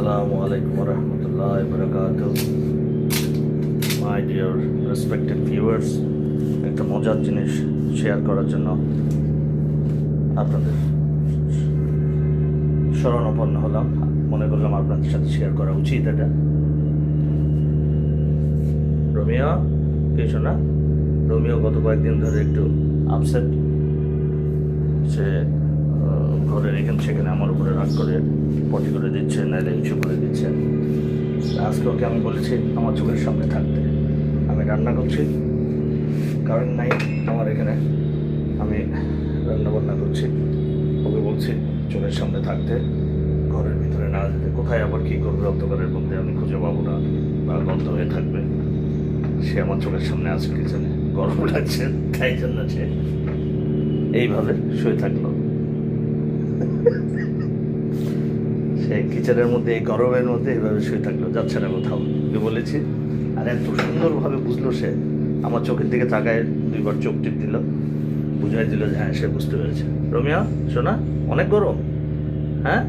Assalamu alaikum wa rahmatullahi wa barakatuh. My dear respected viewers, একটা মজার জিনিস share করার জন্য আপনাদের শরণাপন্ন হলাম। মনে করলাম আপনাদের সাথে শেয়ার করা উচিত। এটা রোমিও, কে শোনা? রোমিও গত কয়েকদিন ধরে একটু আপসেট। সে ঘরের এখানে সেখানে আমার উপরে রাগ করে পটি করে দিচ্ছে, নাইলে ইস্যু করে দিচ্ছে। আজকে ওকে আমি বলেছি আমার চোখের সামনে থাকতে। আমি রান্না করছি, কারেন্ট নাই আমার এখানে, আমি রান্না বান্না করছি। ওকে বলছি চোখের সামনে থাকতে, ঘরের ভিতরে না যেতে। কোথায় আবার কী করবে অন্ধকারের মধ্যে আমি খুঁজে পাবো না, বা বন্ধ হয়ে থাকবে। সে আমার চোখের সামনে আছে কিচেনে, গরম লাগছে, তাই জন্য সে এইভাবে শুয়ে থাকলো। সে কিচেনের মধ্যে এই গরমের মধ্যে এইভাবে শুয়ে থাকলো, যাচ্ছে না কোথাও। বলেছি, আর এত সুন্দরভাবে বুঝলো সে। আমার চোখের দিকে তাকায় দুইবার চোখ টিপ দিল, বুঝাই দিল যে হ্যাঁ সে বুঝতে পেরেছে। রোমিও শোনা, অনেক গরম। হ্যাঁ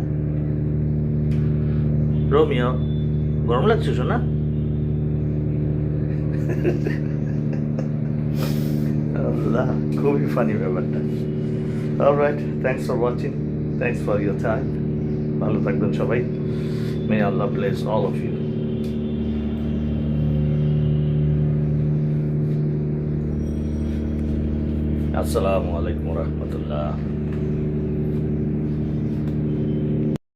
রোমিও, গরম লাগছে শোনা? আল্লাহ, খুবই ফানি ব্যাপারটা। Alright, thanks for watching, thanks for your time. ভালো থাকবেন সবাই। মে আল্লাহ ব্লেস অল অফ ইউ। আসসালামু আলাইকুম রহমতুল্লাহ।